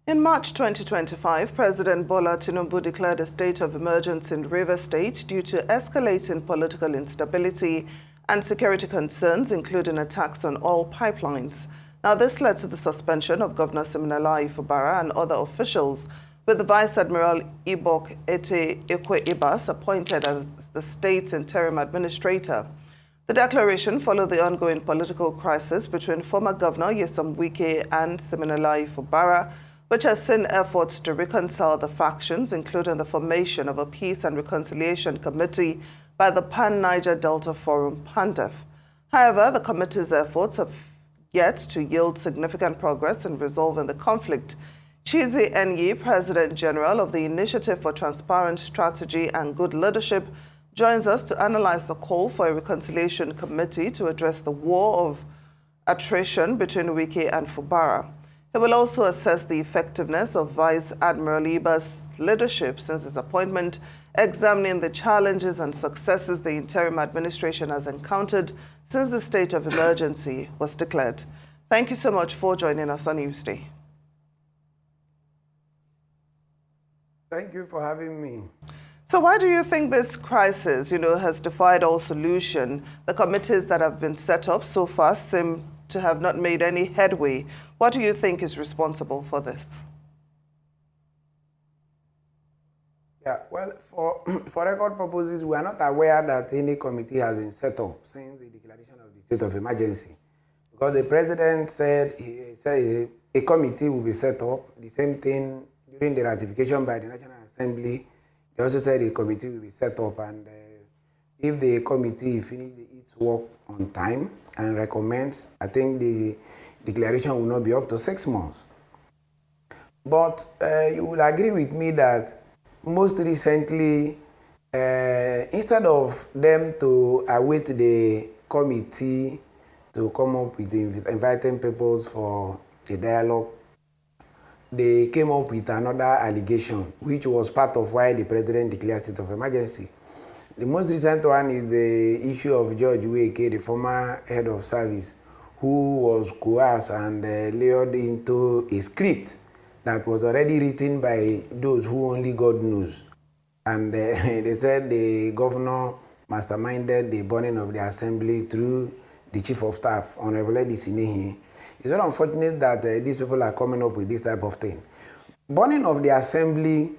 In March 2025, President Bola Tinubu declared a state of emergency in Rivers State due to escalating political instability and security concerns, including attacks on oil pipelines. Now, this led to the suspension of Governor Wike-Fubara and other officials, with Vice Admiral Ibok Ete Ekwe-Ibas appointed as the state's interim administrator. The declaration followed the ongoing political crisis between former Governor Nyesom Wike and Wike-Fubara, which has seen efforts to reconcile the factions, including the formation of a Peace and Reconciliation Committee by the Pan-Niger Delta Forum, PANDEF. However, the committee's efforts have yet to yield significant progress in resolving the conflict. Chizy Enyi, President General of the Initiative for Transparent Strategy and Good Leadership, joins us to analyze the call for a reconciliation committee to address the war of attrition between Wike and Fubara. He will also assess the effectiveness of Vice Admiral Ibas' leadership since his appointment, examining the challenges and successes the interim administration has encountered since the state of emergency was declared. Thank you so much for joining us on Newsday. Thank you for having me. So why do you think this crisis, has defied all solution? The committees that have been set up so far seem to have not made any headway. What do you think is responsible for this? Yeah, well, for record purposes, we are not aware that any committee has been set up since the declaration of the state of emergency. Because the president said a committee will be set up. The same thing during the ratification by the National Assembly. They also said a committee will be set up, and if the committee finishes its work on time and recommends, I think the declaration will not be up to 6 months. But you will agree with me that most recently, instead of them to await the committee to come up with the inviting people for a dialogue, they came up with another allegation, which was part of why the president declared state of emergency. The most recent one is the issue of George Wike, the former head of service, who was coerced and lured into a script that was already written by those who only God knows. And they said the governor masterminded the burning of the assembly through the chief of staff, Honorable Enyi. It's very unfortunate that these people are coming up with this type of thing. Burning of the assembly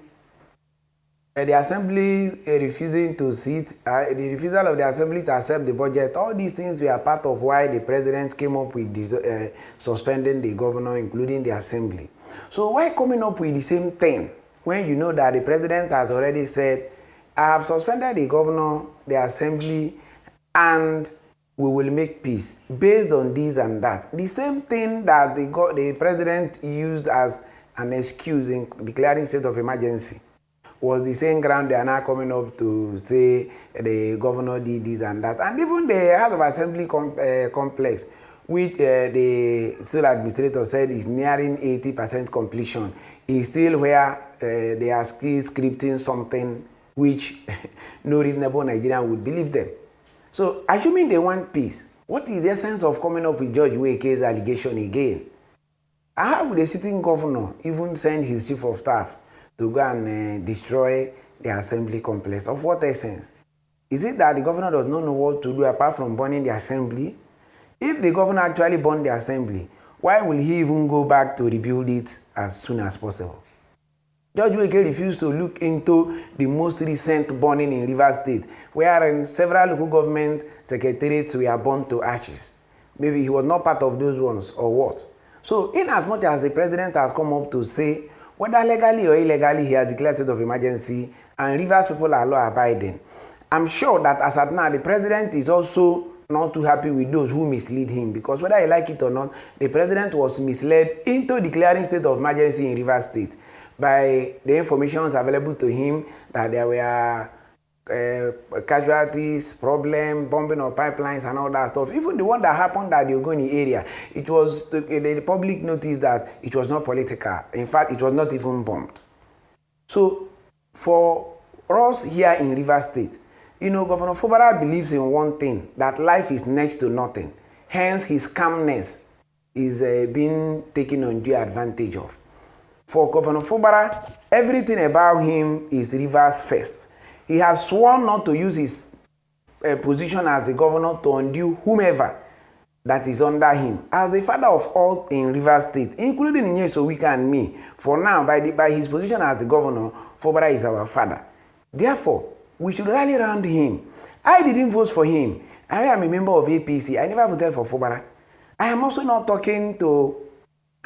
refusing to sit, the refusal of the assembly to accept the budget, all these things were part of why the president came up with this, suspending the governor, including the assembly. So why coming up with the same thing when you know that the president has already said, I have suspended the governor, the assembly, and we will make peace based on this and that. The same thing that the president used as an excuse in declaring state of emergency was the same ground they are now coming up to say the governor did this and that. And even the House of Assembly complex, which the sole administrator said is nearing 80% completion, is still where they are still scripting something which no reasonable Nigerian would believe them. So, assuming they want peace, what is the essence of coming up with George Wike's allegation again? How would a sitting governor even send his chief of staff to go and destroy the assembly complex? Of what essence? Is it that the governor does not know what to do apart from burning the assembly? If the governor actually burned the assembly, why will he even go back to rebuild it as soon as possible? George Wike refused to look into the most recent burning in Rivers State, wherein several local government secretariats were burned to ashes. Maybe he was not part of those ones, or what? So, in as much as the president has come up to say, whether legally or illegally he has declared state of emergency, and Rivers people are law-abiding, I'm sure that as at now, the president is also not too happy with those who mislead him, because whether he like it or not, the president was misled into declaring state of emergency in Rivers State by the information available to him that there were casualties, problem, bombing of pipelines and all that stuff. Even the one that happened at the Ogoni area, it was the public noticed that it was not political. In fact, it was not even bombed. So for us here in Rivers State, Governor Fubara believes in one thing, that life is next to nothing. Hence, his calmness is being taken undue advantage of. for Governor Fubara, everything about him is Rivers first. He has sworn not to use his position as the governor to undo whomever that is under him. As the father of all in Rivers State, including Enyi and me, for now, by his position as the governor, Fubara is our father. Therefore, we should rally around him. I didn't vote for him. I am a member of APC. I never voted for Fubara. I am also not talking to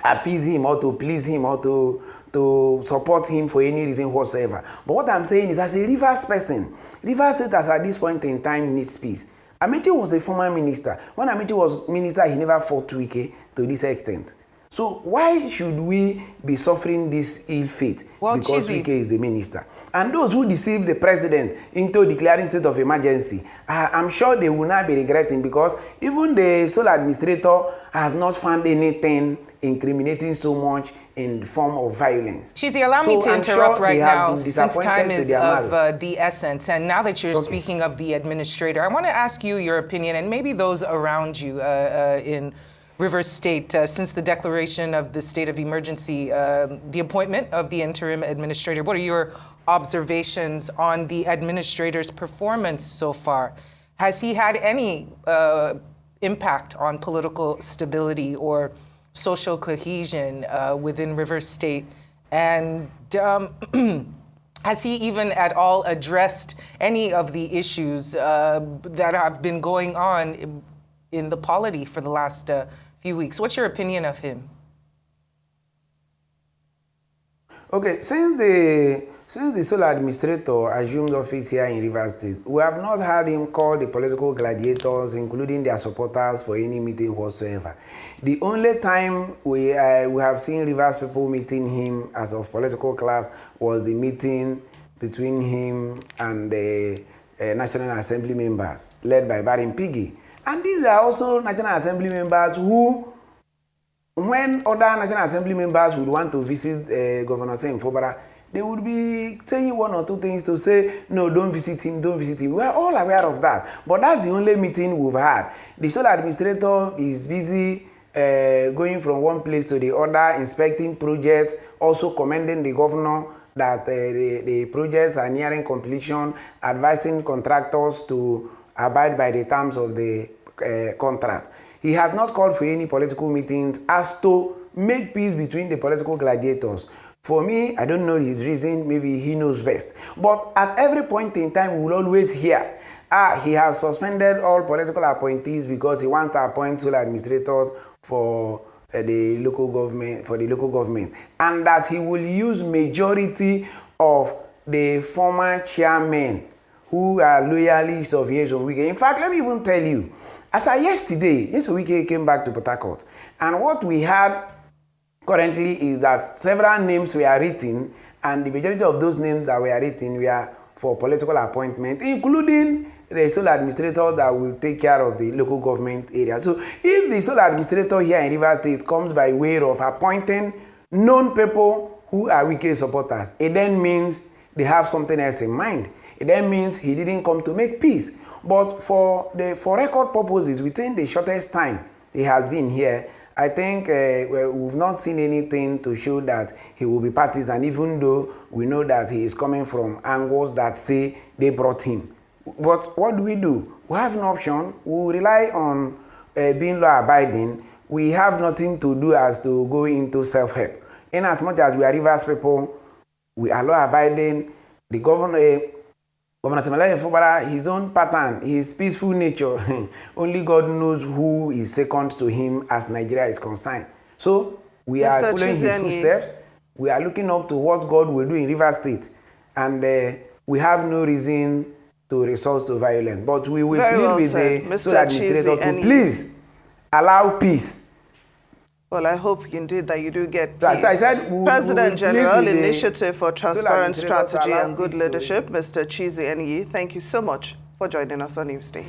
appease him or to please him or to support him for any reason whatsoever. But what I'm saying is, as a Rivers person, Rivers State as at this point in time needs peace. Amaechi was a former minister. When Amaechi was minister, he never fought Wike to this extent. So why should we be suffering this ill fate because Chizy, Wike is the minister? And those who deceived the president into declaring state of emergency, I'm sure they will not be regretting, because even the sole administrator has not found anything incriminating so much in the form of violence. Chizy, allow me to interrupt right now, since time is of the essence, and now that you're speaking of the administrator, I want to ask you your opinion, and maybe those around you in Rivers State, since the declaration of the state of emergency, the appointment of the interim administrator. What are your observations on the administrator's performance so far? Has he had any impact on political stability or social cohesion within Rivers State? And has he even at all addressed any of the issues that have been going on in the polity for the last few weeks? What's your opinion of him? Okay, since the sole administrator assumed office here in Rivers State, we have not had him call the political gladiators, including their supporters, for any meeting whatsoever. The only time we have seen Rivers people meeting him as of political class was the meeting between him and the National Assembly members, led by Barin Piggy. And these are also National Assembly members who, when other National Assembly members would want to visit Governor Wike-Fubara, they would be saying one or two things to say, no, don't visit him, don't visit him. We are all aware of that. But that's the only meeting we've had. The sole administrator is busy going from one place to the other, inspecting projects, also commending the governor that the projects are nearing completion, advising contractors to abide by the terms of the contract. He has not called for any political meetings as to make peace between the political gladiators. For me, I don't know his reason, maybe he knows best. But at every point in time, we will always hear, he has suspended all political appointees because he wants to appoint sole administrators for the local government, and that he will use majority of the former chairmen who are loyalists of Nyesom Wike. In fact, let me even tell you, as of yesterday, Nyesom Wike came back to Port Harcourt, and what we had currently is that several names were written, and the majority of those names that were written were for political appointment, including the sole administrator that will take care of the local government area. So if the sole administrator here in Rivers State comes by way of appointing known people who are Wike supporters, it then means they have something else in mind. It then means he didn't come to make peace. But for record purposes, within the shortest time he has been here, I think we've not seen anything to show that he will be partisan, even though we know that he is coming from angles that say they brought him. But what do? We have no option. We rely on being law-abiding. We have nothing to do as to go into self-help. In as much as we are Rivers people, we are law-abiding. The Governor Wike-Fubara, his own pattern, his peaceful nature, only God knows who is second to him as Nigeria is concerned. So we are following his footsteps. We are looking up to what God will do in Rivers State. And we have no reason to resort to violence. But we will plead with the sole administrator to please allow peace. Well, I hope indeed that you do get peace. So I said, President General Initiative for Transparent Strategy and Good Leadership, Mr. Chizy Enyi, thank you so much for joining us on Newsday.